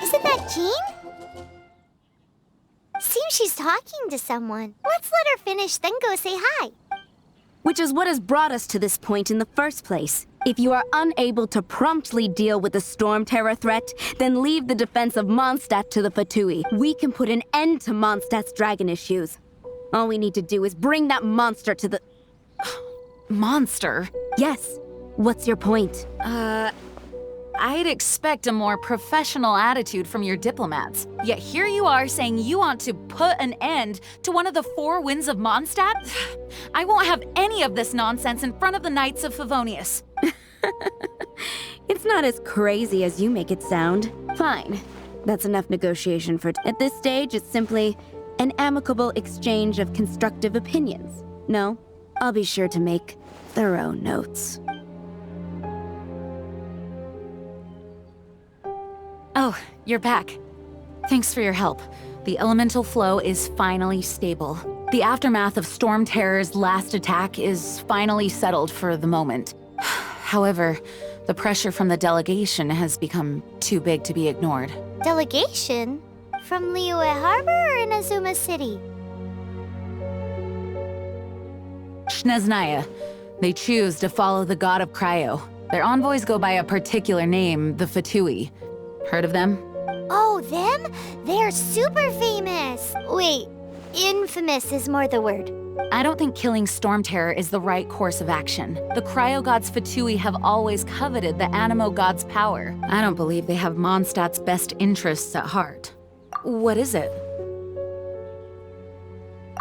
Isn't that Jean? Seems she's talking to someone. Let's let her finish, then go say hi. Which is what has brought us to this point in the first place. If you are unable to promptly deal with the storm terror threat, then leave the defense of Mondstadt to the Fatui. We can put an end to Mondstadt's dragon issues. All we need to do is bring that monster to the... Monster? Yes. What's your point? I'd expect a more professional attitude from your diplomats. Yet here you are saying you want to put an end to one of the four winds of Mondstadt? I won't have any of this nonsense in front of the Knights of Favonius. It's not as crazy as you make it sound. Fine. That's enough negotiation for... At this stage, it's simply an amicable exchange of constructive opinions. No? I'll be sure to make thorough notes. Oh, you're back. Thanks for your help. The elemental flow is finally stable. The aftermath of Storm Terror's last attack is finally settled for the moment. However, the pressure from the delegation has become too big to be ignored. Delegation? From Liyue Harbor or in Azuma City? Snezhnaya. They choose to follow the god of Cryo. Their envoys go by a particular name, the Fatui. Heard of them? Oh, them? They're super famous. Wait, infamous is more the word. I don't think killing Storm Terror is the right course of action. The Cryo God's Fatui have always coveted the Animo God's power. I don't believe they have Mondstadt's best interests at heart. What is it?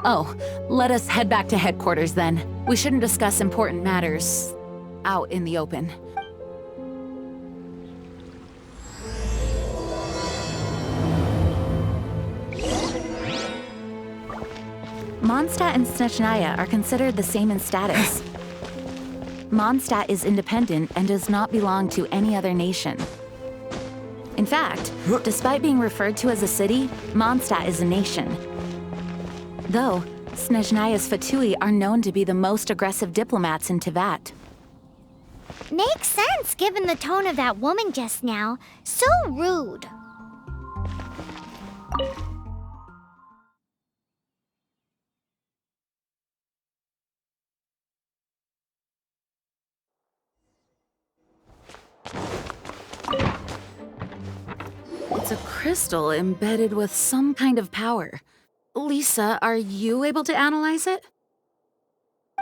Oh, let us head back to headquarters then. We shouldn't discuss important matters out in the open. Mondstadt and Snezhnaya are considered the same in status. Mondstadt is independent and does not belong to any other nation. In fact, despite being referred to as a city, Mondstadt is a nation. Though, Snezhnaya's Fatui are known to be the most aggressive diplomats in Teyvat. Makes sense given the tone of that woman just now. So rude. It's a crystal embedded with some kind of power. Lisa, are you able to analyze it?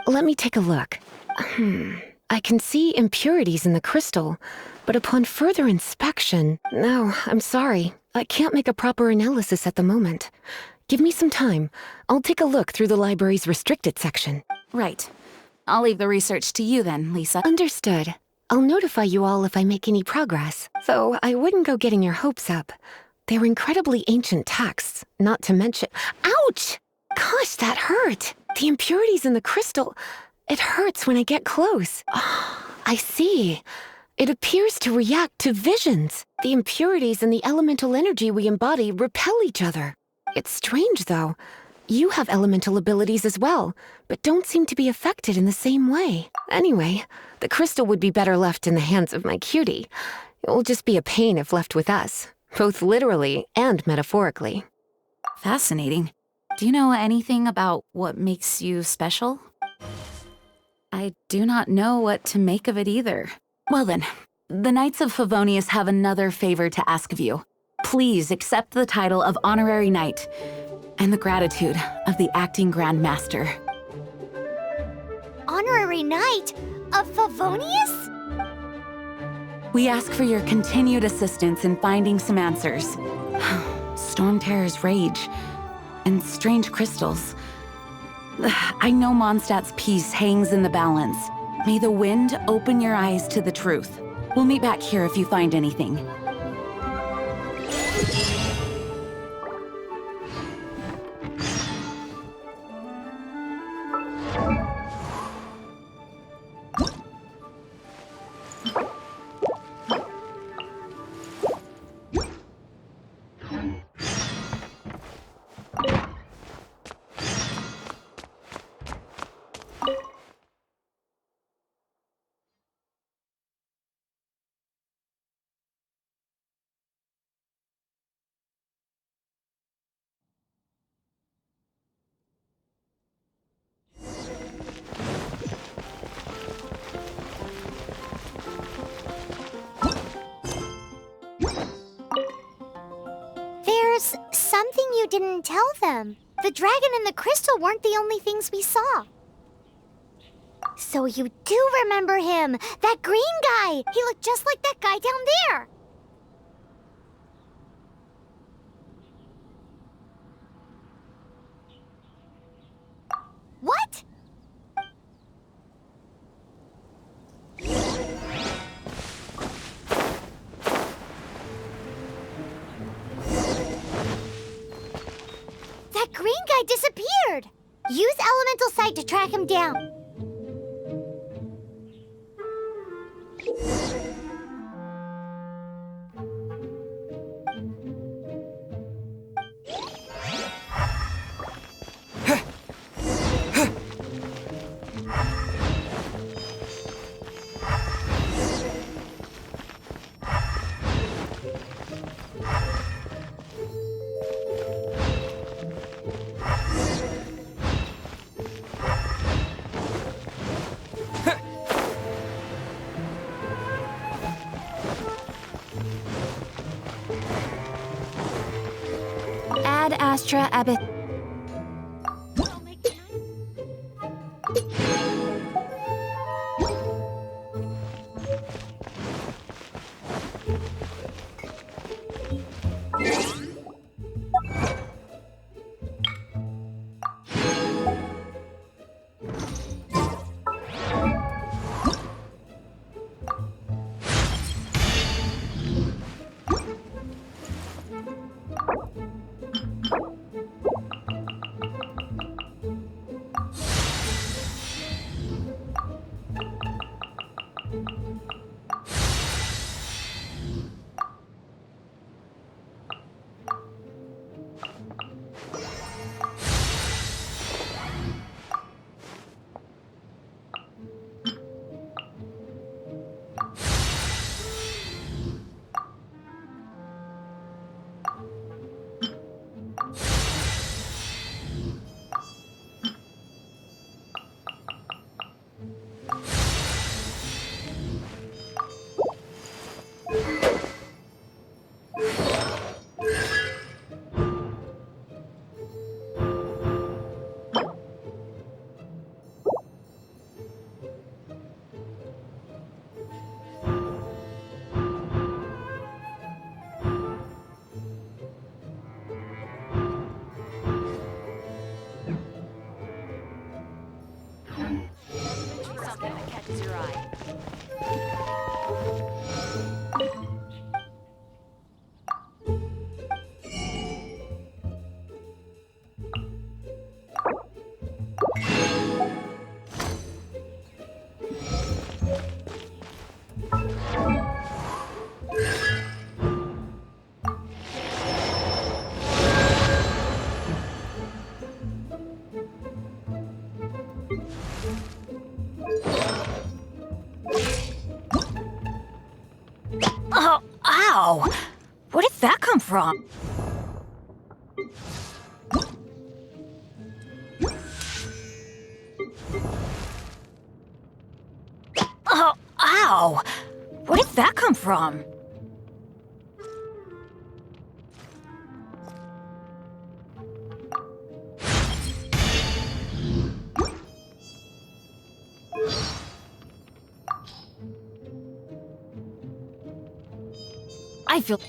Let me take a look. I can see impurities in the crystal, but upon further inspection... No, I'm sorry. I can't make a proper analysis at the moment. Give me some time. I'll take a look through the library's restricted section. Right. I'll leave the research to you then, Lisa. Understood. I'll notify you all if I make any progress. Though I wouldn't go getting your hopes up. They're incredibly ancient texts, not to mention... Ouch! Gosh, that hurt! The impurities in the crystal... It hurts when I get close. Oh, I see. It appears to react to visions. The impurities and the elemental energy we embody repel each other. It's strange, though. You have elemental abilities as well, but don't seem to be affected in the same way. Anyway, the crystal would be better left in the hands of my cutie. It will just be a pain if left with us, both literally and metaphorically. Fascinating. Do you know anything about what makes you special? I do not know what to make of it either. Well then, the Knights of Favonius have another favor to ask of you. Please accept the title of Honorary Knight and the gratitude of the Acting Grand Master. Honorary Knight of Favonius? We ask for your continued assistance in finding some answers. Storm Terror's rage and strange crystals. I know Mondstadt's peace hangs in the balance. May the wind open your eyes to the truth. We'll meet back here if you find anything. didn't tell them. The dragon and the crystal weren't the only things we saw. So you do remember him, that green guy. He looked just like that guy down there. What? That green guy disappeared. Use elemental sight to track him down. Ad Astra Abbot. Something that catches your eye. Oh, ow! Where did that come from? Oh, ow! Where did that come from? I feel...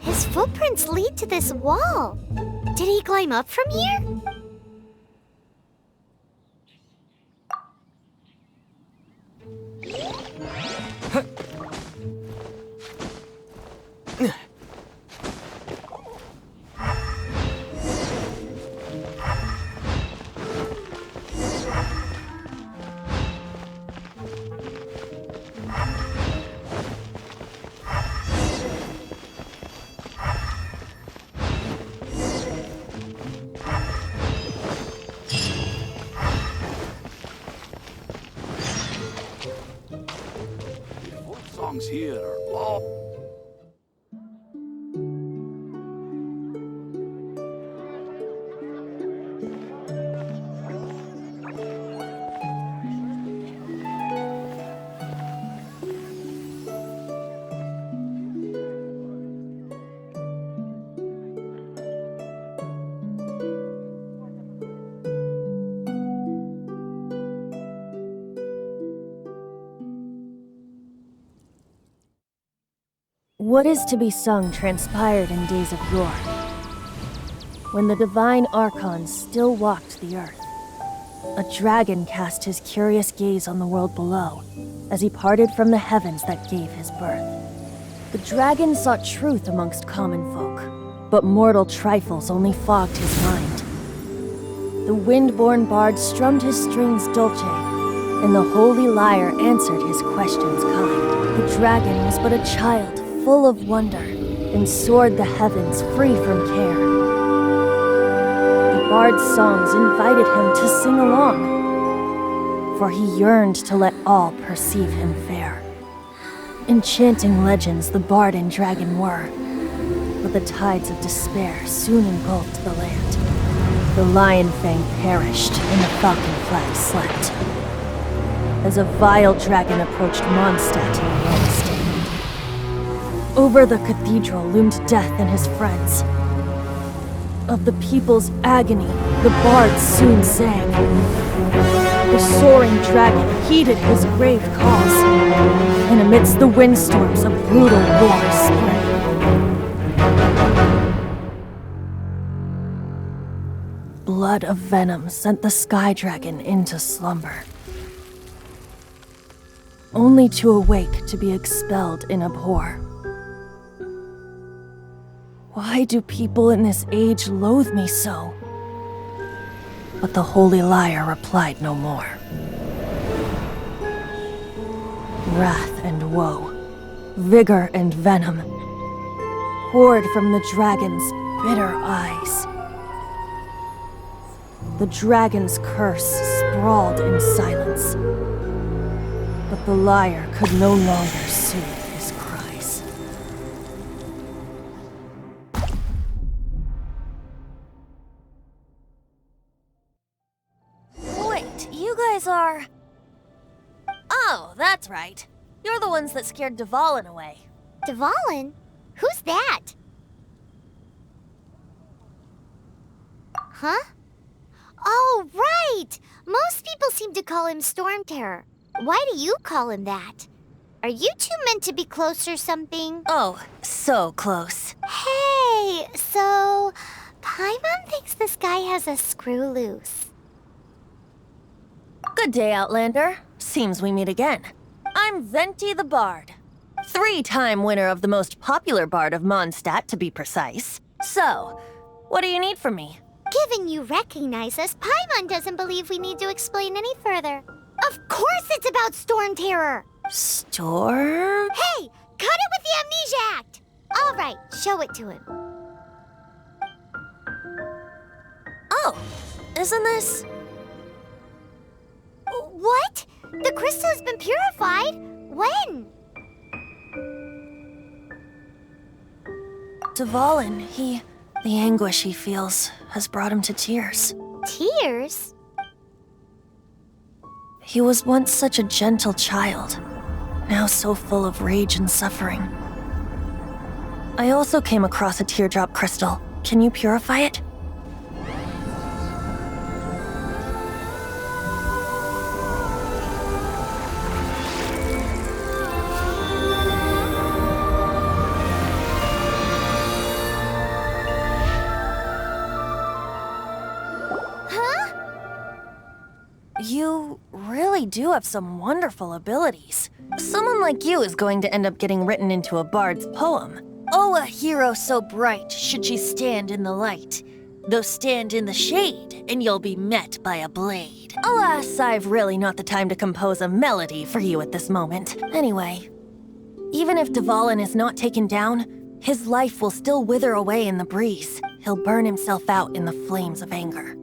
His footprints lead to this wall. Did he climb up from here? Songs here are all... What is to be sung transpired in days of yore, when the divine archons still walked the earth. A dragon cast his curious gaze on the world below, as he parted from the heavens that gave his birth. The dragon sought truth amongst common folk, but mortal trifles only fogged his mind. The wind-born bard strummed his strings dolce, and the holy lyre answered his questions kind. The dragon was but a child, full of wonder, and soared the heavens free from care. The bard's songs invited him to sing along, for he yearned to let all perceive him fair. Enchanting legends the bard and dragon were, but the tides of despair soon engulfed the land. The lion fang perished, and the falcon flag slept, as a vile dragon approached Mondstadt in a lone stand. Over the cathedral loomed death and his friends. Of the people's agony, the bard soon sang. The soaring dragon heeded his grave calls, and amidst the windstorms a brutal war spread. Blood of venom sent the sky dragon into slumber, only to awake to be expelled in abhor. Why do people in this age loathe me so? But the holy lyre replied no more. Wrath and woe, vigor and venom, poured from the dragon's bitter eyes. The dragon's curse sprawled in silence, but the lyre could no longer soothe his cries. Wait, you guys are... Oh, that's right. You're the ones that scared Dvalin away. Dvalin? Who's that? Huh? Oh, right! Most people seem to call him Storm Terror. Why do you call him that? Are you two meant to be close or something? Oh, so close. Hey, so... Paimon thinks this guy has a screw loose. Good day, Outlander. Seems we meet again. I'm Venti the Bard. 3-time winner of the most popular bard of Mondstadt, to be precise. So, what do you need from me? Given you recognize us, Paimon doesn't believe we need to explain any further. Of course it's about Storm Terror! Storm? Hey! Cut it with the Amnesia Act! Alright, show it to him. Oh, isn't this... What? The crystal has been purified? When? Dvalin, the anguish he feels has brought him to tears. Tears? He was once such a gentle child, now so full of rage and suffering. I also came across a teardrop crystal. Can you purify it? You really do have some wonderful abilities. Someone like you is going to end up getting written into a bard's poem. Oh, a hero so bright should she stand in the light. Though stand in the shade, and you'll be met by a blade. Alas, I've really not the time to compose a melody for you at this moment. Anyway, even if Dvalin is not taken down, his life will still wither away in the breeze. He'll burn himself out in the flames of anger.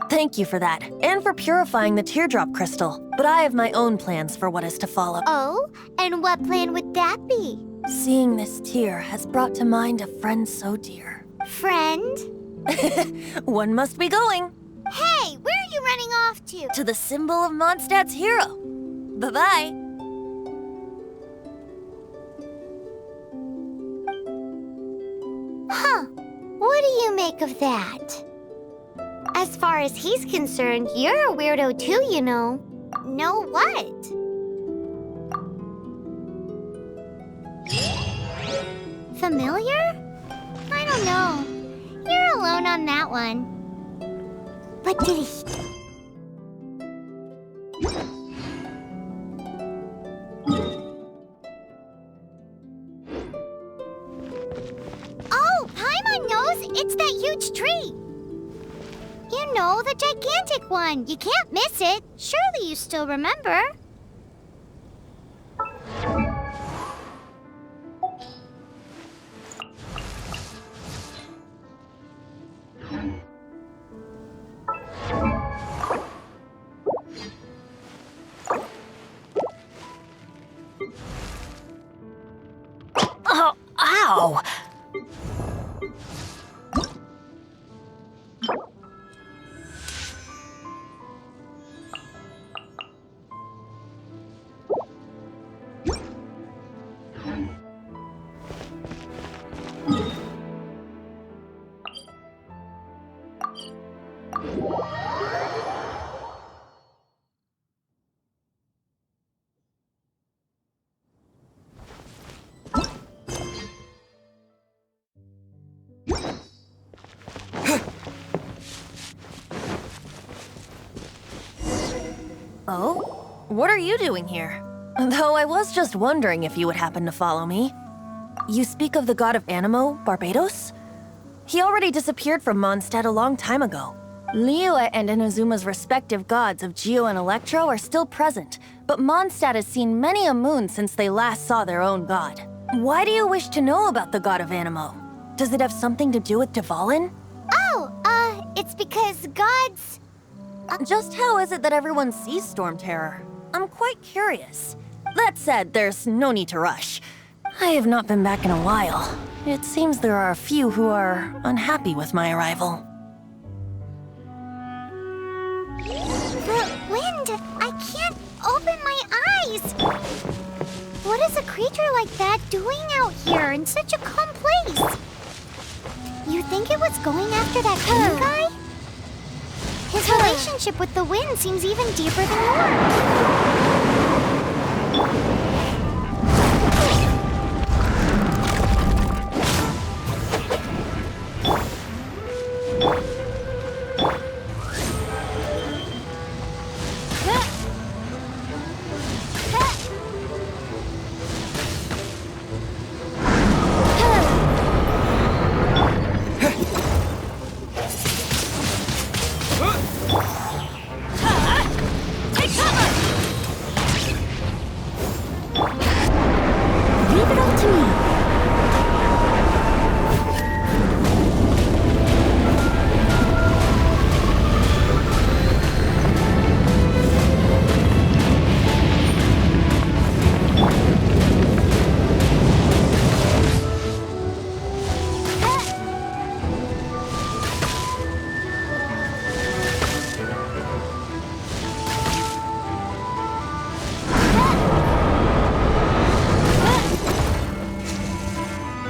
Thank you for that, and for purifying the teardrop crystal. But I have my own plans for what is to follow. Oh? And what plan would that be? Seeing this tear has brought to mind a friend so dear. Friend? One must be going. Hey, where are you running off to? To the symbol of Mondstadt's hero. Bye-bye. Huh. What do you make of that? As far as he's concerned, you're a weirdo too, you know. Know what? Familiar? I don't know. You're alone on that one. But did he... Oh, Paimon knows! It's that huge tree! You know, the gigantic one. You can't miss it. Surely you still remember. Oh, ow! Oh? What are you doing here? Though I was just wondering if you would happen to follow me. You speak of the god of Animo, Barbados? He already disappeared from Mondstadt a long time ago. Liyue and Inazuma's respective gods of Geo and Electro are still present, but Mondstadt has seen many a moon since they last saw their own god. Why do you wish to know about the god of Animo? Does it have something to do with Dvalin? Oh, it's because gods... Just how is it that everyone sees Storm Terror? I'm quite curious. That said, there's no need to rush. I have not been back in a while. It seems there are a few who are unhappy with my arrival. The wind! I can't open my eyes! What is a creature like that doing out here in such a calm place? You think it was going after that green guy? His relationship with the wind seems even deeper than yours.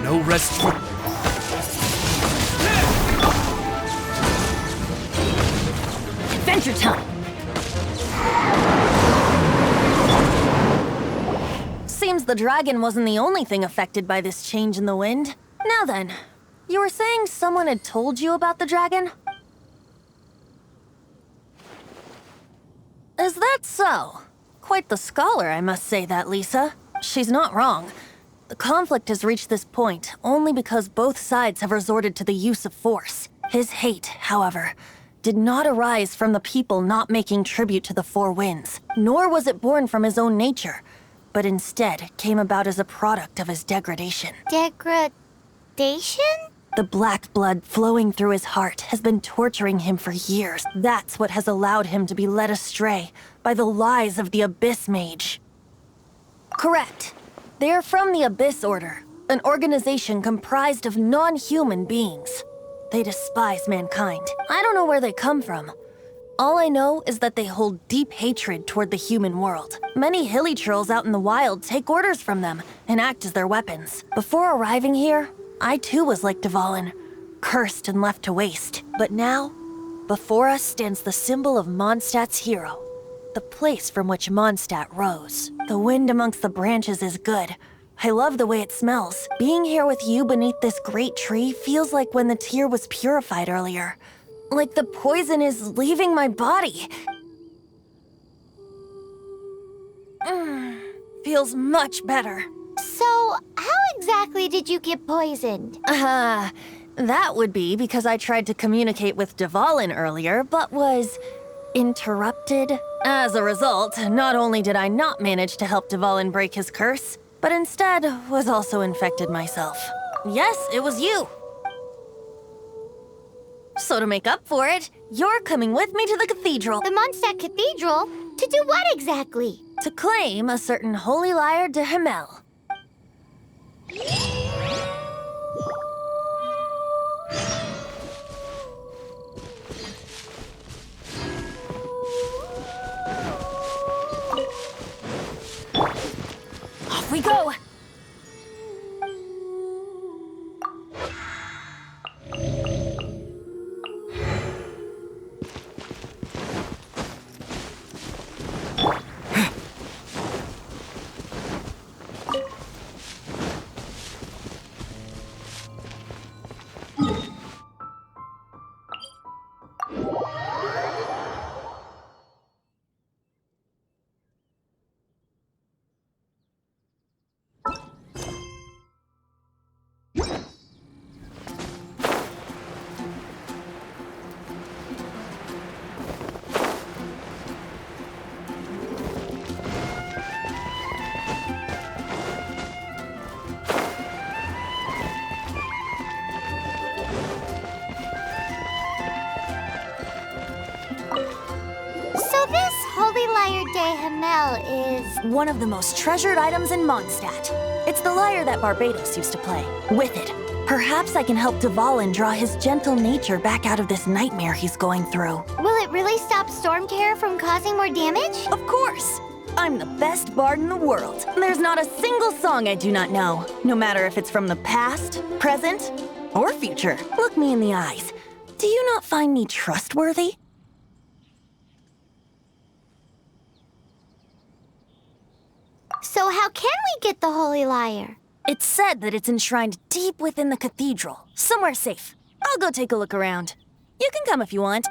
No rest for... Adventure time! Seems the dragon wasn't the only thing affected by this change in the wind. Now then, you were saying someone had told you about the dragon? Is that so? Quite the scholar, I must say that, Lisa. she's not wrong. The conflict has reached this point only because both sides have resorted to the use of force. His hate, however, did not arise from the people not making tribute to the Four Winds, nor was it born from his own nature, but instead came about as a product of his degradation. Degradation? The black blood flowing through his heart has been torturing him for years. That's what has allowed him to be led astray by the lies of the Abyss Mage. Correct. They are from the Abyss Order, an organization comprised of non-human beings. They despise mankind. I don't know where they come from. All I know is that they hold deep hatred toward the human world. Many hilly trolls out in the wild take orders from them and act as their weapons. Before arriving here, I too was like Dvalin, cursed and left to waste. But now, before us stands the symbol of Mondstadt's hero, the place from which Mondstadt rose. The wind amongst the branches is good. I love the way it smells. Being here with you beneath this great tree feels like when the tear was purified earlier. Like the poison is leaving my body. Feels much better. So, how exactly did you get poisoned? That would be because I tried to communicate with Dvalin earlier, but was interrupted. As a result, not only did I not manage to help Dvalin break his curse, but instead was also infected myself. Yes, it was you. So to make up for it, you're coming with me to the cathedral. The Mondstadt Cathedral? To do what exactly? To claim a certain holy Lyre de Himmel. Off we go! Lyre de Himmel is... one of the most treasured items in Mondstadt. It's the lyre that Barbados used to play. With it, perhaps I can help Dvalin draw his gentle nature back out of this nightmare he's going through. Will it really stop Storm Terror from causing more damage? Of course! I'm the best bard in the world. There's not a single song I do not know, no matter if it's from the past, present, or future. Look me in the eyes. Do you not find me trustworthy? So how can we get the Holy Lyre? It's said that it's enshrined deep within the cathedral, somewhere safe. I'll go take a look around. You can come if you want.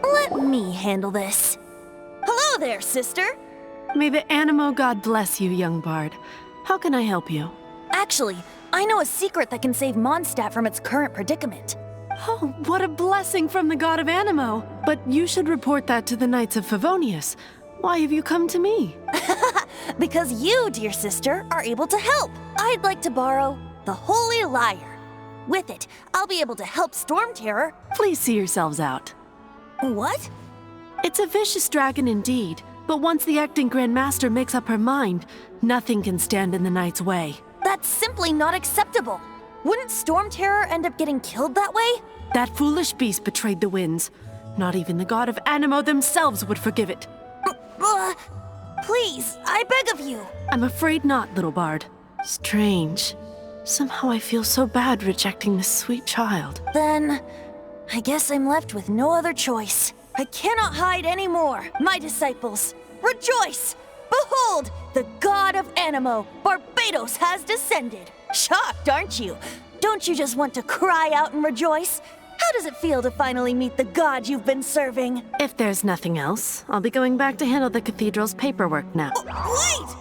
Let me handle this. Hello there, sister! May the Animo God bless you, young bard. How can I help you? Actually, I know a secret that can save Mondstadt from its current predicament. Oh, what a blessing from the God of Animo! But you should report that to the Knights of Favonius. Why have you come to me? Because you, dear sister, are able to help. I'd like to borrow the Holy Lyre. With it, I'll be able to help Storm Terror. Please see yourselves out. What? It's a vicious dragon indeed, but once the acting Grand Master makes up her mind, nothing can stand in the Knight's way. That's simply not acceptable. Wouldn't Storm Terror end up getting killed that way? That foolish beast betrayed the winds. Not even the God of Animo themselves would forgive it. Please, I beg of you. I'm afraid not, little bard. Strange. Somehow I feel so bad rejecting this sweet child. Then, I guess I'm left with no other choice. I cannot hide anymore. My disciples, rejoice! Behold, the god of Animo, Barbados, has descended. Shocked, aren't you? Don't you just want to cry out and rejoice? How does it feel to finally meet the god you've been serving? If there's nothing else, I'll be going back to handle the cathedral's paperwork now. Wait!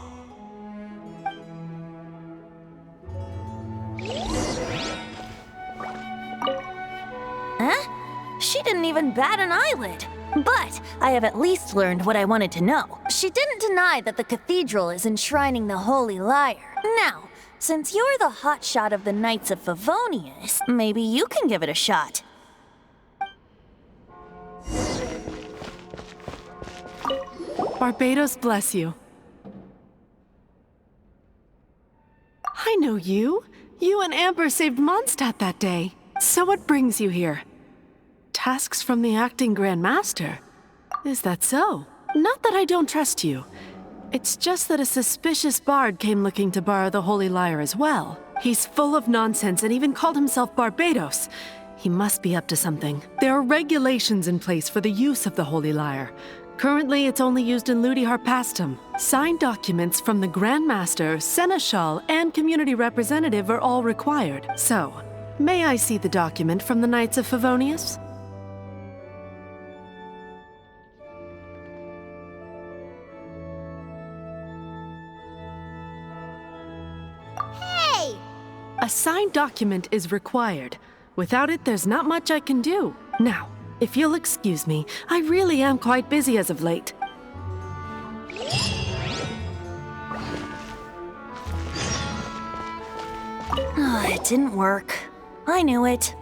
Huh? She didn't even bat an eyelid. But I have at least learned what I wanted to know. She didn't deny that the cathedral is enshrining the Holy Lyre. Now, since you're the hotshot of the Knights of Favonius, maybe you can give it a shot. Barbados bless you. I know you. You and Amber saved Mondstadt that day. So what brings you here? Tasks from the acting Grand Master? Is that so? Not that I don't trust you. It's just that a suspicious bard came looking to borrow the Holy Lyre as well. He's full of nonsense and even called himself Barbados. He must be up to something. There are regulations in place for the use of the Holy Lyre. Currently, it's only used in Ludi Harpastum. Signed documents from the Grand Master, Seneschal, and Community Representative are all required. So, may I see the document from the Knights of Favonius? Hey! A signed document is required. Without it, there's not much I can do. Now, if you'll excuse me, I really am quite busy as of late. It didn't work. I knew it.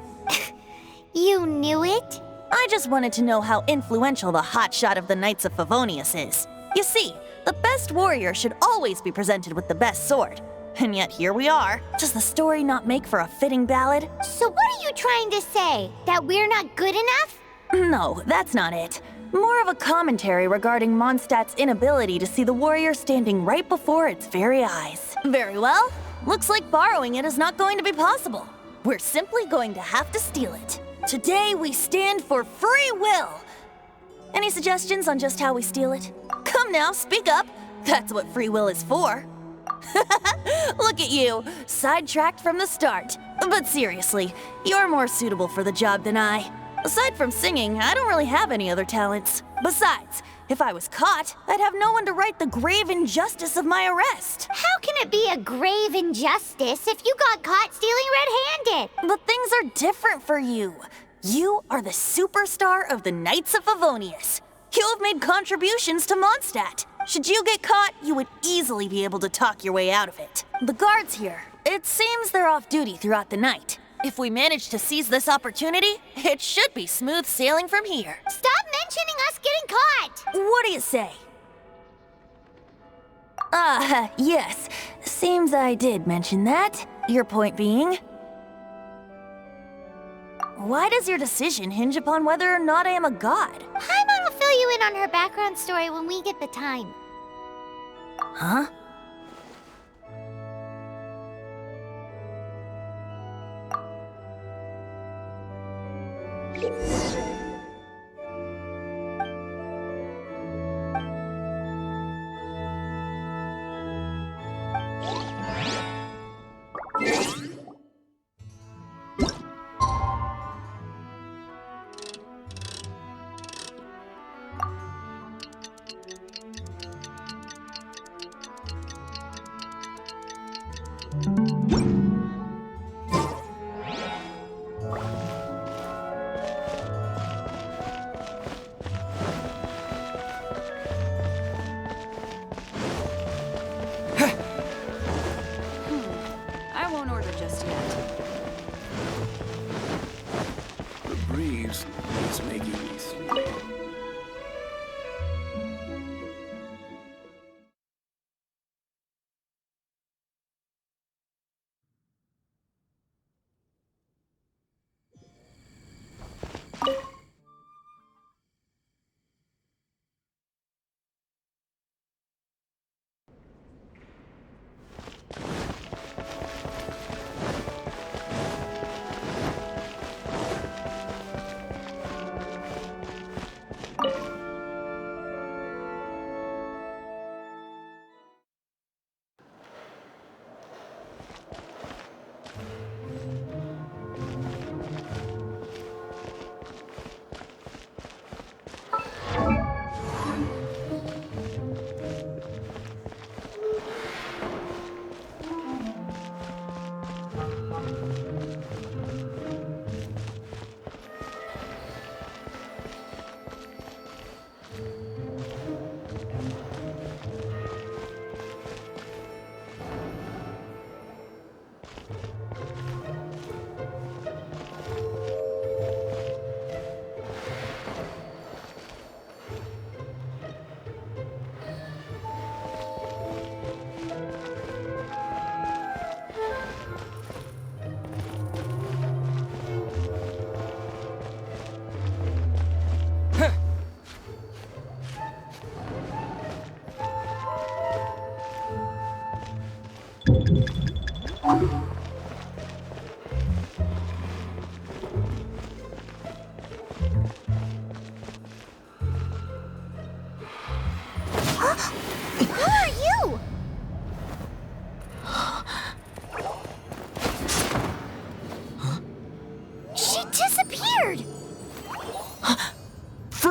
You knew it? I just wanted to know how influential the hotshot of the Knights of Favonius is. You see, the best warrior should always be presented with the best sword. And yet here we are. Does the story not make for a fitting ballad? So what are you trying to say? That we're not good enough? No, that's not it. More of a commentary regarding Mondstadt's inability to see the warrior standing right before its very eyes. Very well. Looks like borrowing it is not going to be possible. We're simply going to have to steal it. Today we stand for free will. Any suggestions on just how we steal it? Come now, speak up. That's what free will is for. Look at you, sidetracked from the start. But seriously, you're more suitable for the job than I. Aside from singing, I don't really have any other talents. Besides, if I was caught, I'd have no one to right the grave injustice of my arrest. How can it be a grave injustice if you got caught stealing red-handed? But things are different for you. You are the superstar of the Knights of Favonius. You have made contributions to Mondstadt. Should you get caught, you would easily be able to talk your way out of it. The guards here, it seems they're off duty throughout the night. If we manage to seize this opportunity, it should be smooth sailing from here. Stop mentioning us getting caught! What do you say? Yes. Seems I did mention that. Your point being? Why does your decision hinge upon whether or not I am a god? Paimon will fill you in on her background story when we get the time. Huh? I won't order just yet. The breeze is making me sleepy.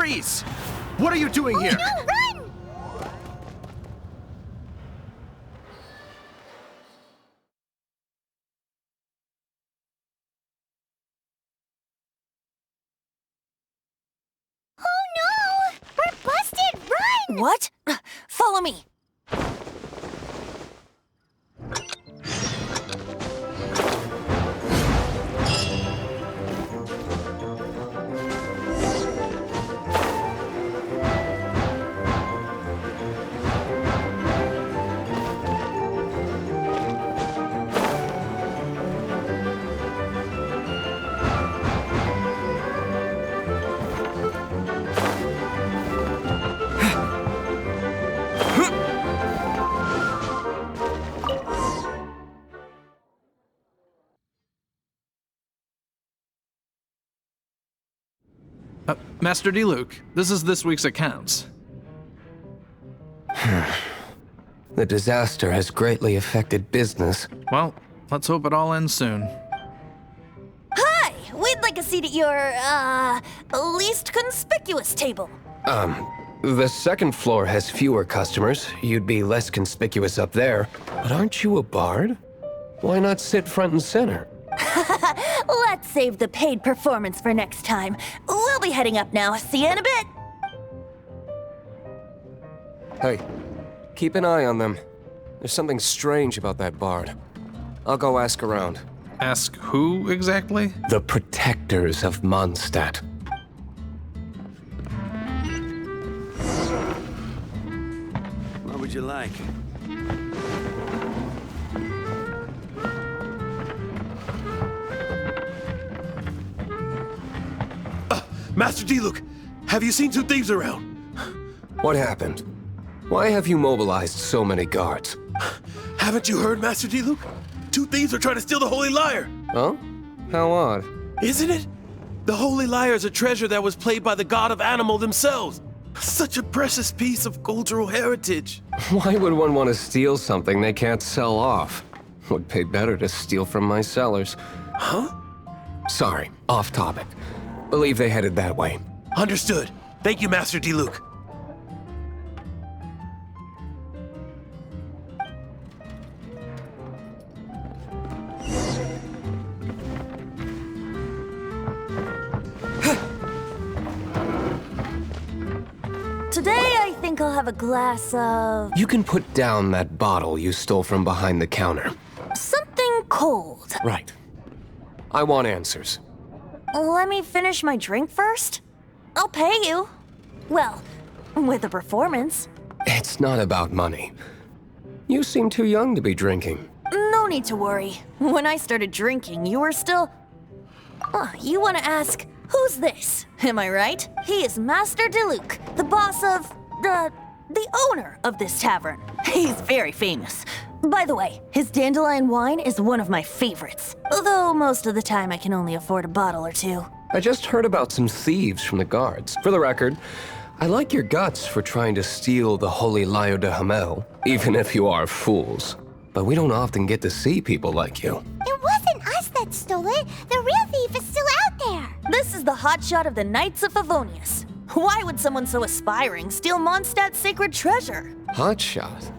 Freeze! What are you doing here? No, run! Oh no! We're busted! Run! What? Follow me. Master Diluc, this is this week's accounts. The disaster has greatly affected business. Well, let's hope it all ends soon. Hi! We'd like a seat at your, least conspicuous table. The second floor has fewer customers. You'd be less conspicuous up there. But aren't you a bard? Why not sit front and center? Let's save the paid performance for next time. We'll be heading up now. See you in a bit. Hey, keep an eye on them. There's something strange about that bard. I'll go ask around. Ask who exactly? The protectors of Mondstadt. What would you like? Master Diluc, have you seen two thieves around? What happened? Why have you mobilized so many guards? Haven't you heard, Master Diluc? Two thieves are trying to steal the Holy Lyre. Huh? How odd. Isn't it? The Holy Lyre is a treasure that was played by the god of Animal themselves. Such a precious piece of cultural heritage. Why would one want to steal something they can't sell off? Would pay better to steal from my sellers. Huh? Sorry, off topic. Believe they headed that way. Understood. Thank you, Master Diluc. Today, I think I'll have a glass of... You can put down that bottle you stole from behind the counter. something cold. Right. I want answers. Let me finish my drink first. I'll pay you. Well, with a performance. It's not about money. You seem too young to be drinking. No need to worry. When I started drinking, you were still... you want to ask, who's this? Am I right? He is Master Diluc, the boss of... the owner of this tavern. He's very famous. By the way, his dandelion wine is one of my favorites. Although most of the time I can only afford a bottle or two. I just heard about some thieves from the guards. For the record, I like your guts for trying to steal the holy Lyre de Himmel, even if you are fools. But we don't often get to see people like you. It wasn't us that stole it. The real thief is still out there. This is the hotshot of the Knights of Favonius. Why would someone so aspiring steal Mondstadt's sacred treasure? Hotshot?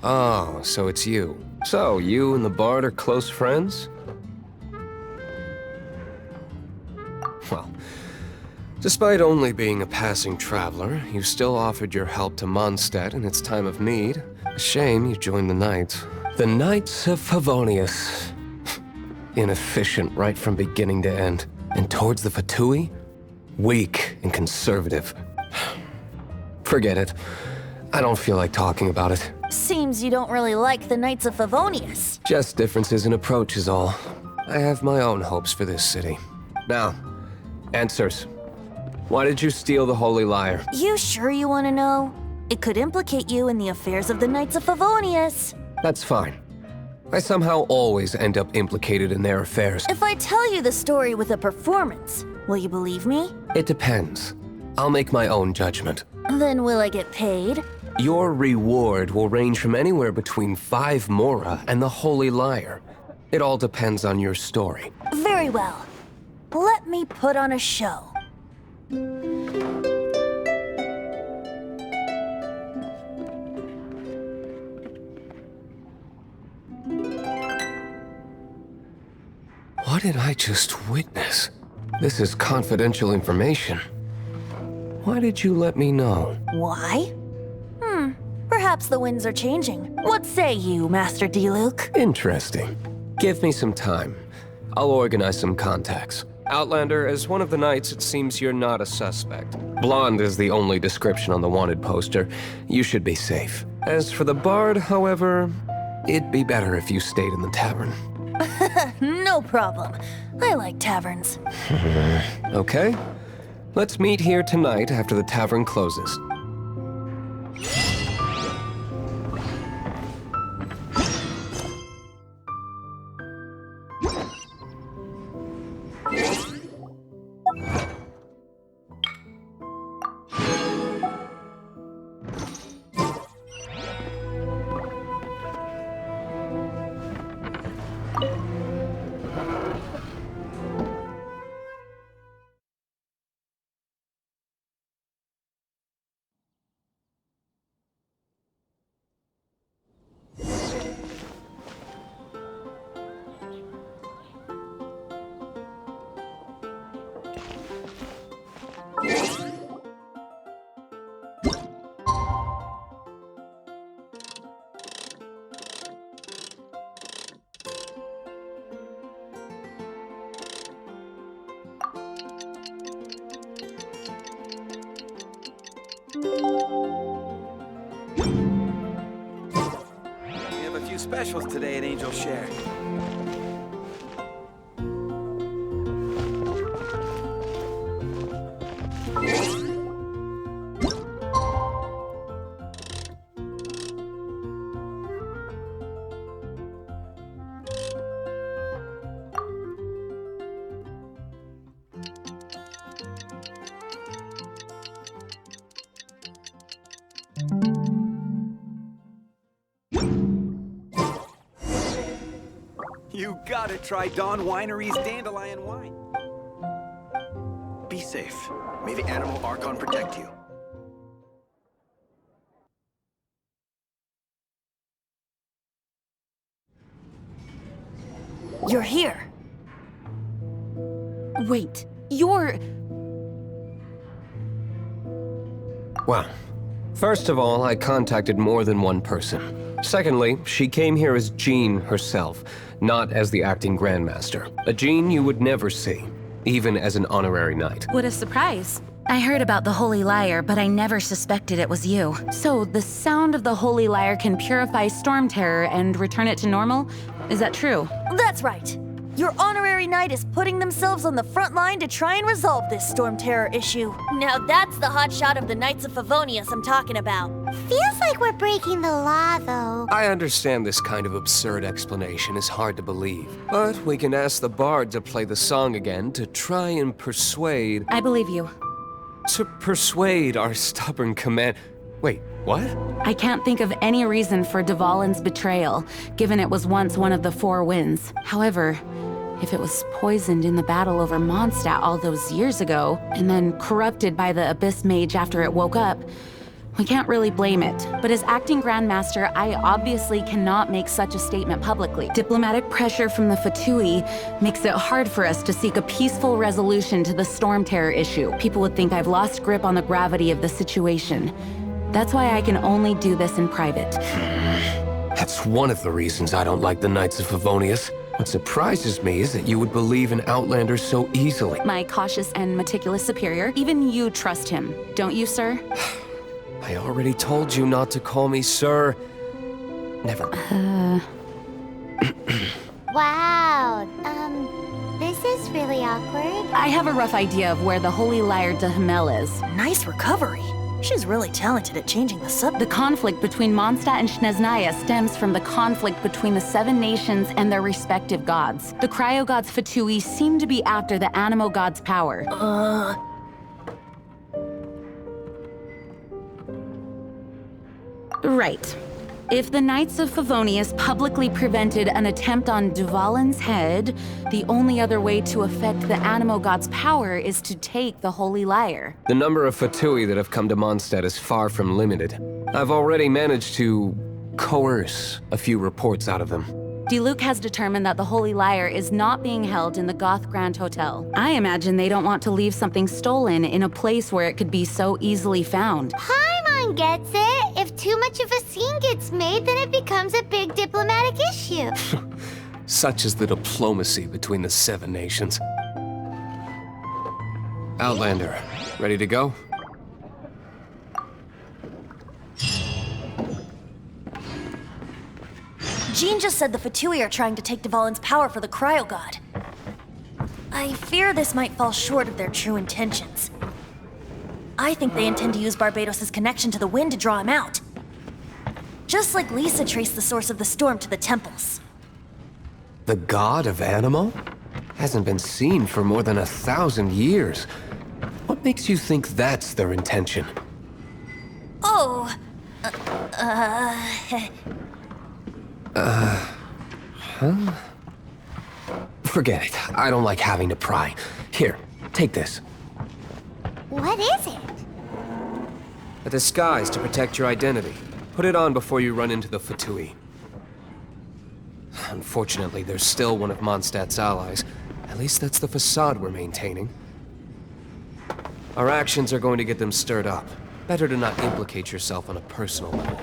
Oh, so it's you. So, you and the bard are close friends? Well, despite only being a passing traveler, you still offered your help to Mondstadt in its time of need. A shame you joined the Knights. The Knights of Favonius. Inefficient right from beginning to end. And towards the Fatui? Weak and conservative. Forget it. I don't feel like talking about it. Seems you don't really like the Knights of Favonius. Just differences in approach is all. I have my own hopes for this city. Now, answers. Why did you steal the Holy Lyre? You sure you want to know? It could implicate you in the affairs of the Knights of Favonius. That's fine. I somehow always end up implicated in their affairs. If I tell you the story with a performance, will you believe me? It depends. I'll make my own judgment. Then will I get paid? Your reward will range from anywhere between 5 mora and the Holy Lyre. It all depends on your story. Very well. Let me put on a show. What did I just witness? This is confidential information. Why did you let me know? Why? Perhaps the winds are changing. What say you, Master Diluc? Interesting. Give me some time. I'll organize some contacts. Outlander, as one of the knights, it seems you're not a suspect. Blonde is the only description on the wanted poster. You should be safe. As for the bard, however, it'd be better if you stayed in the tavern. No problem. I like taverns. Okay. Let's meet here tonight after the tavern closes. We have a few specials today at Angel Share. You gotta try Dawn Winery's Dandelion Wine. Be safe. May the Animal Archon protect you. You're here. Wait, you're... Well, first of all, I contacted more than one person. Secondly, she came here as Jean herself, not as the acting Grandmaster. A Jean you would never see, even as an honorary knight. What a surprise. I heard about the Holy Lyre, but I never suspected it was you. So, the sound of the Holy Lyre can purify Storm Terror and return it to normal? Is that true? That's right. Your honorary knight is putting themselves on the front line to try and resolve this Storm Terror issue. Now that's the hotshot of the Knights of Favonius I'm talking about. Feels like we're breaking the law, though. I understand this kind of absurd explanation is hard to believe, but we can ask the bard to play the song again to try and persuade... I believe you. To persuade our stubborn command... Wait, what? I can't think of any reason for Dvalin's betrayal, given it was once one of the Four Winds. However, if it was poisoned in the battle over Mondstadt all those years ago, and then corrupted by the Abyss Mage after it woke up, we can't really blame it. But as acting Grandmaster, I obviously cannot make such a statement publicly. Diplomatic pressure from the Fatui makes it hard for us to seek a peaceful resolution to the Storm Terror issue. People would think I've lost grip on the gravity of the situation. That's why I can only do this in private. That's one of the reasons I don't like the Knights of Favonius. What surprises me is that you would believe in Outlanders so easily. My cautious and meticulous superior, even you trust him, don't you, sir? I already told you not to call me sir. Never. Wow, this is really awkward. I have a rough idea of where the Holy Lyre de Himmel is. Nice recovery. She's really talented at changing the subject. The conflict between Mondstadt and Snezhnaya stems from the conflict between the Seven Nations and their respective gods. The cryo-gods Fatui seem to be after the Animo god's power. Right. If the Knights of Favonius publicly prevented an attempt on Dvalin's head, the only other way to affect the Animo god's power is to take the Holy Lyre. The number of Fatui that have come to Mondstadt is far from limited. I've already managed to coerce a few reports out of them. Diluc has determined that the Holy Lyre is not being held in the Goth Grand Hotel. I imagine they don't want to leave something stolen in a place where it could be so easily found. Paimon gets it. If too much of a scene gets made, then it becomes a big diplomatic issue. Such is the diplomacy between the 7 nations. Outlander, ready to go? Jean just said the Fatui are trying to take Dvalin's power for the Cryo God. I fear this might fall short of their true intentions. I think they intend to use Barbados' connection to the wind to draw him out. Just like Lisa traced the source of the storm to the temples. The god of Animo? Hasn't been seen for more than 1,000 years. What makes you think that's their intention? Oh, Huh? Forget it. I don't like having to pry. Here, take this. What is it? A disguise to protect your identity. Put it on before you run into the Fatui. Unfortunately, there's still one of Mondstadt's allies. At least that's the facade we're maintaining. Our actions are going to get them stirred up. Better to not implicate yourself on a personal level.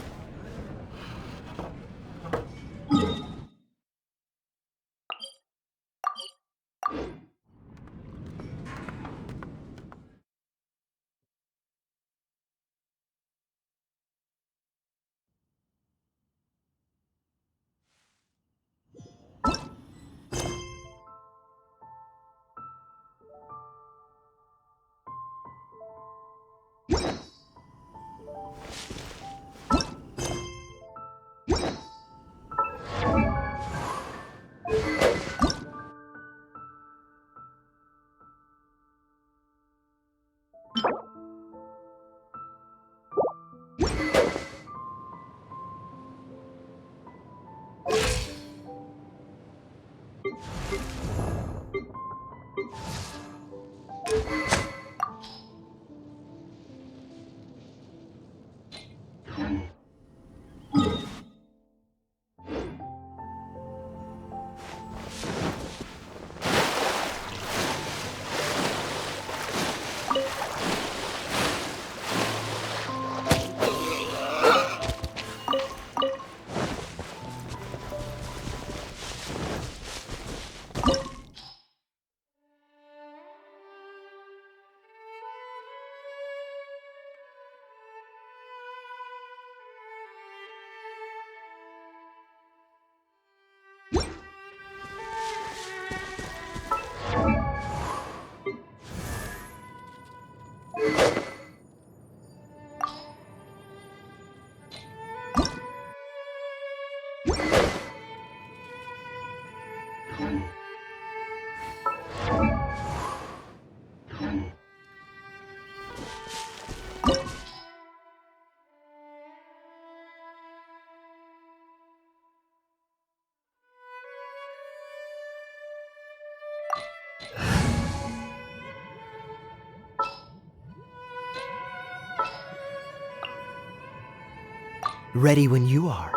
Ready when you are.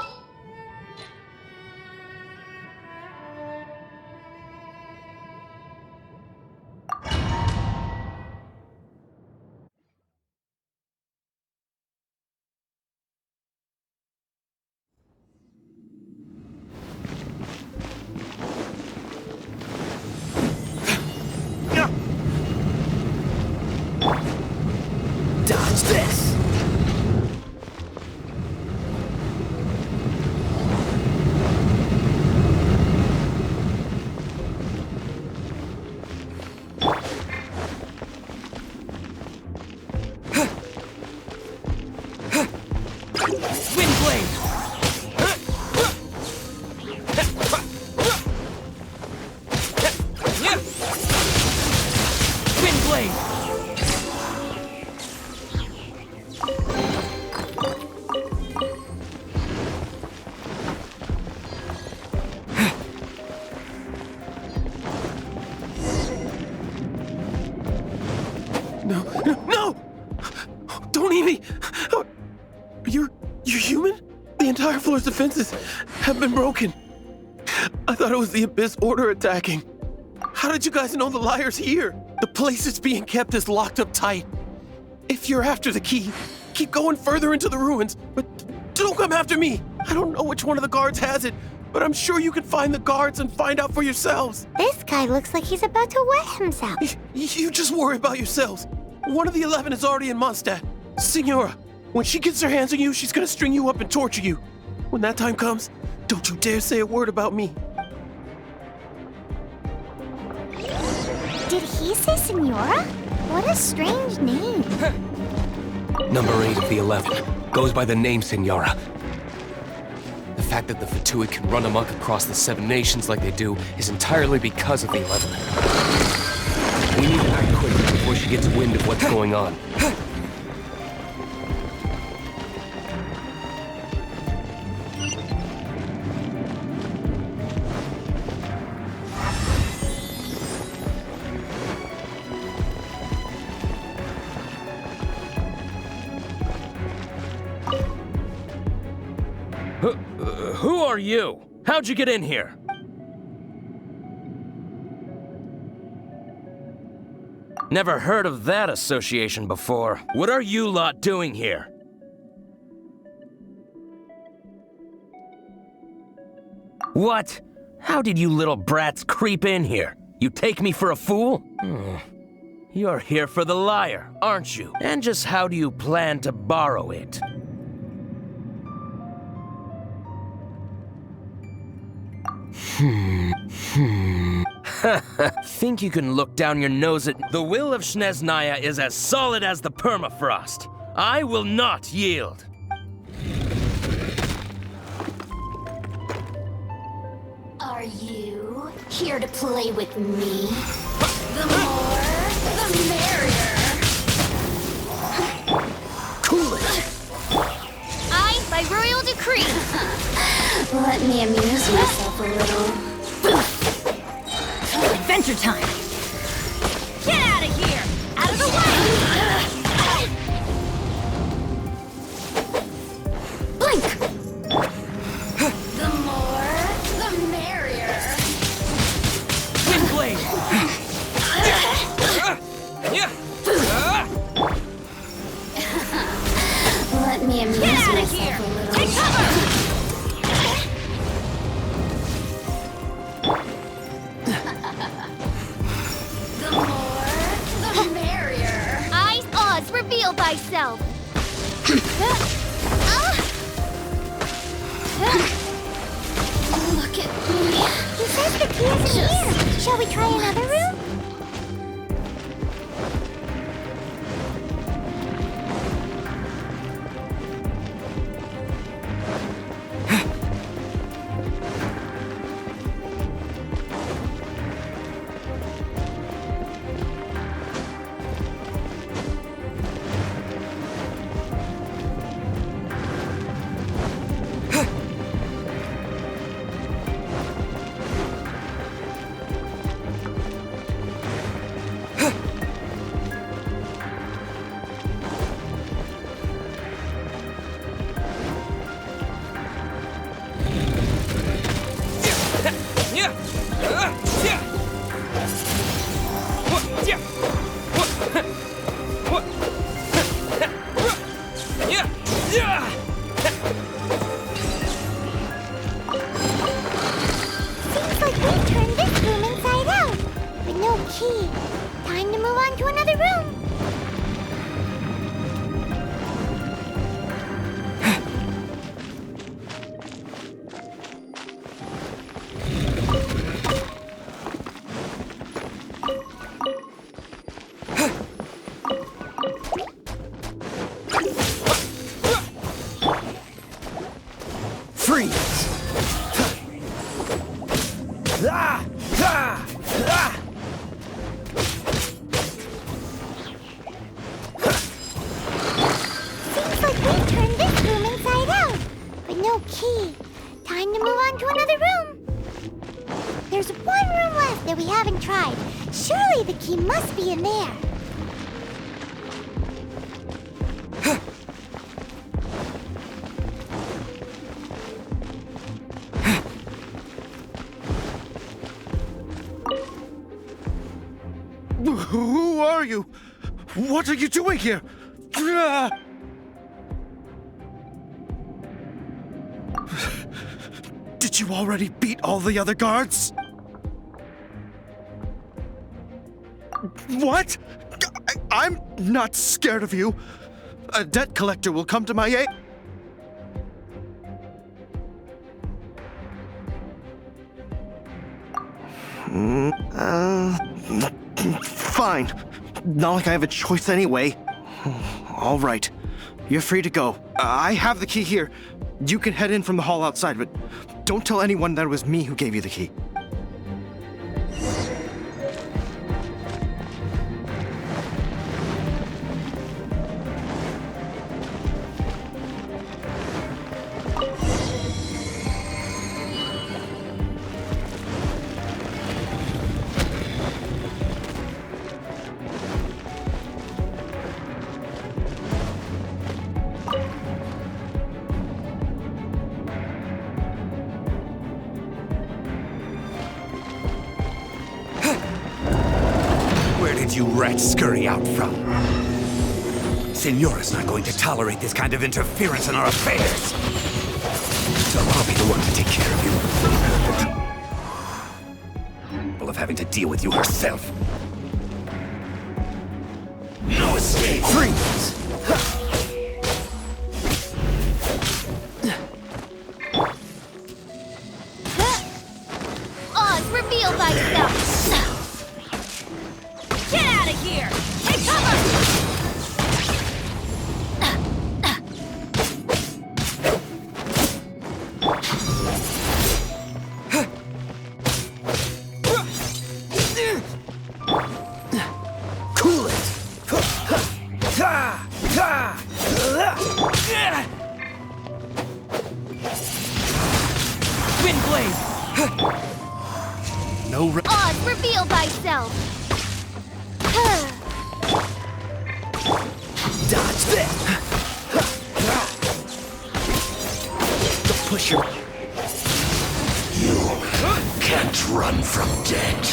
Dodge this! No! Don't eat me! You're human? The entire floor's defenses have been broken. thought it was the Abyss Order attacking. How did you guys know the Lyre's here? The place it's being kept is locked up tight. If you're after the key, keep going further into the ruins, but don't come after me. I don't know which one of the guards has it, but I'm sure you can find the guards and find out for yourselves. This guy looks like he's about to wet himself. You just worry about yourselves. One of the 11 is already in Mondstadt. Signora, when she gets her hands on you, she's gonna string you up and torture you. When that time comes, don't you dare say a word about me. Did he say Signora? What a strange name. Number 8 of the 11 goes by the name Signora. The fact that the Fatui can run amok across the 7 nations like they do is entirely because of the 11. We need to act quickly before she gets wind of what's going on. Who are you? How'd you get in here? Never heard of that association before. What are you lot doing here? What? How did you little brats creep in here? You take me for a fool? You're here for the Lyre, aren't you? And just how do you plan to borrow it? Think you can look down your nose at— The will of Snezhnaya is as solid as the permafrost. I will not yield. Are you here to play with me? The more, the merrier. Cool it. I, by royal decree. Let me amuse myself a little. Adventure time! Get out of here! Out of the way! Blink! The more, the merrier. Twin blade! Let me amuse myself a little. Take cover! Reveal thyself. Look at me. He says the key isn't here. Shall we try another room? Who are you? What are you doing here? Did you already beat all the other guards? What? I'm not scared of you. A debt collector will come to my aid. Fine. Not like I have a choice anyway. All right. You're free to go. I have the key here. You can head in from the hall outside, but don't tell anyone that it was me who gave you the key. You rats scurry out from? Signora's not going to tolerate this kind of interference in our affairs. So I'll be the one to take care of you. Full of having to deal with you herself. No escape! Freeze! Oz, reveal thyself! Get out of here! Take cover! Cool it! Windblade! No Oz, reveal thyself! Dodge this! Don't push your... You can't run from death.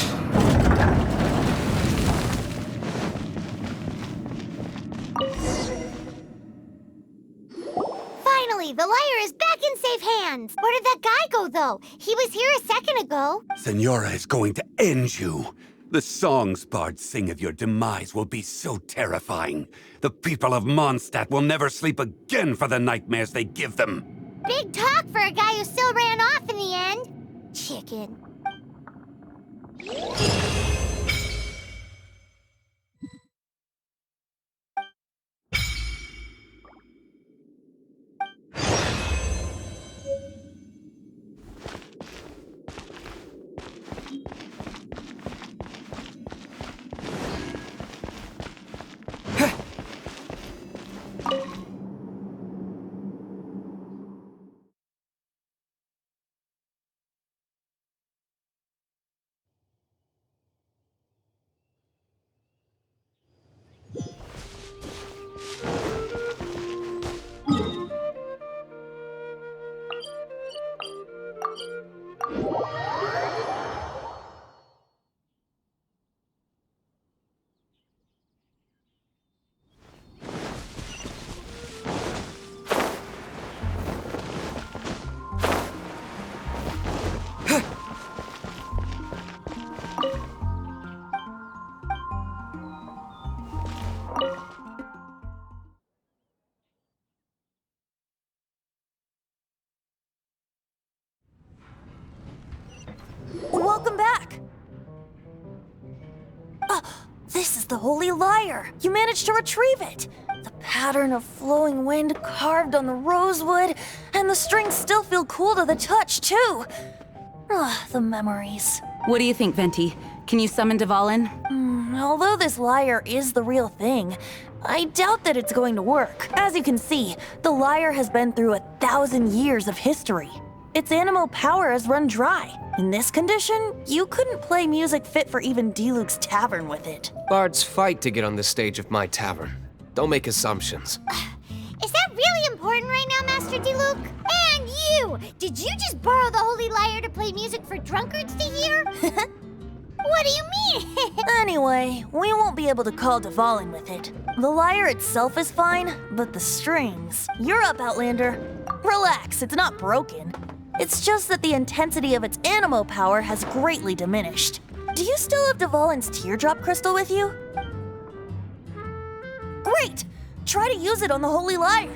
Finally, the Lyre is back in safe hands! Where did that guy go, though? He was here a second ago. Signora is going to end you. The songs bards sing of your demise will be so terrifying. The people of Mondstadt will never sleep again for the nightmares they give them. Big talk for a guy who still ran off in the end. Chicken. Welcome back! This is the Holy Lyre! You managed to retrieve it! The pattern of flowing wind carved on the rosewood, and the strings still feel cool to the touch, too! The memories. What do you think, Venti? Can you summon Dvalin? Although this lyre is the real thing, I doubt that it's going to work. As you can see, the lyre has been through 1,000 years of history. Its animal power has run dry. In this condition, you couldn't play music fit for even Diluc's tavern with it. Bards fight to get on the stage of my tavern. Don't make assumptions. Is that really important right now, Master Diluc? And you! Did you just borrow the Holy Lyre to play music for drunkards to hear? What do you mean? Anyway, we won't be able to call Dvalin with it. The lyre itself is fine, but the strings... You're up, Outlander. Relax, it's not broken. It's just that the intensity of its animo power has greatly diminished. Do you still have Dvalin's teardrop crystal with you? Great! Try to use it on the Holy Lyre.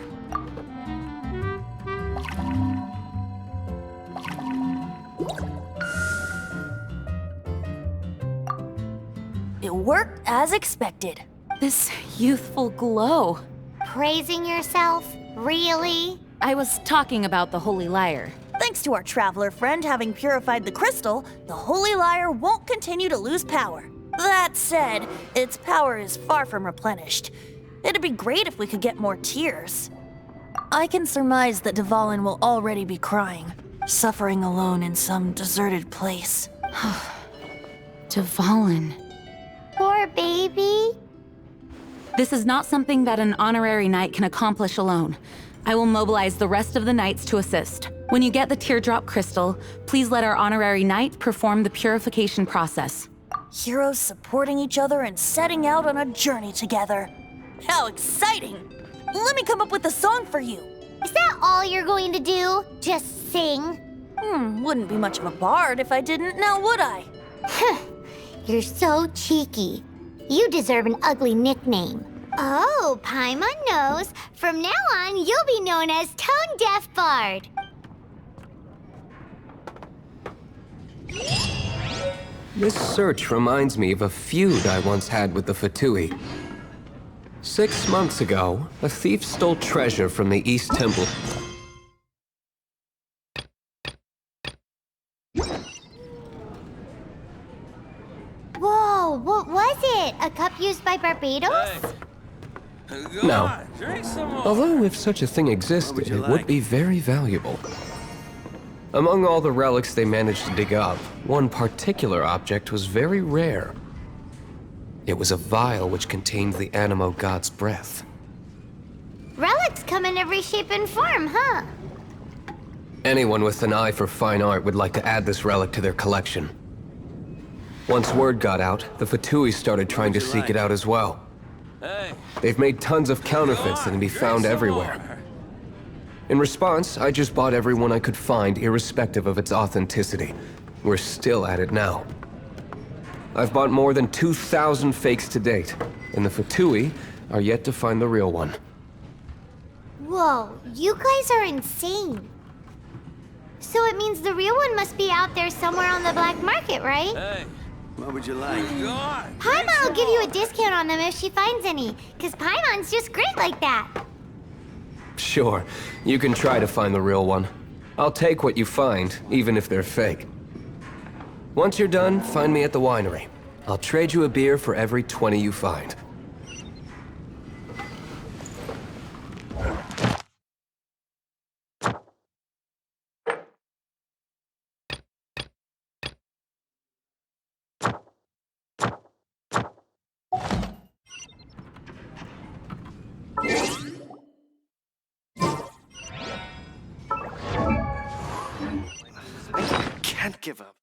It worked as expected. This youthful glow. Praising yourself? Really? I was talking about the Holy Lyre. Thanks to our traveler friend having purified the crystal, the Holy Lyre won't continue to lose power. That said, its power is far from replenished. It'd be great if we could get more tears. I can surmise that Dvalin will already be crying, suffering alone in some deserted place. Dvalin. Poor baby. This is not something that an honorary knight can accomplish alone. I will mobilize the rest of the knights to assist. When you get the teardrop crystal, please let our honorary knight perform the purification process. Heroes supporting each other and setting out on a journey together. How exciting! Let me come up with a song for you. Is that all you're going to do? Just sing? Wouldn't be much of a bard if I didn't, now would I? You're so cheeky. You deserve an ugly nickname. Oh, Paimon knows. From now on, you'll be known as Tone Deaf Bard. This search reminds me of a feud I once had with the Fatui. 6 months ago, a thief stole treasure from the East Temple. Whoa, what was it? A cup used by Barbados? No. Although if such a thing existed, it would be very valuable. Among all the relics they managed to dig up, one particular object was very rare. It was a vial which contained the animo god's breath. Relics come in every shape and form, huh? Anyone with an eye for fine art would like to add this relic to their collection. Once word got out, the Fatui started trying to seek it out as well. They've made tons of counterfeits that can be found everywhere. In response, I just bought everyone I could find, irrespective of its authenticity. We're still at it now. I've bought more than 2,000 fakes to date, and the Fatui are yet to find the real one. Whoa, you guys are insane. So it means the real one must be out there somewhere on the black market, right? Hey, what would you like? Paimon will give you a discount on them if she finds any, because Paimon's just great like that. Sure, you can try to find the real one. I'll take what you find, even if they're fake. Once you're done, find me at the winery. I'll trade you a beer for every 20 you find. I can't give up.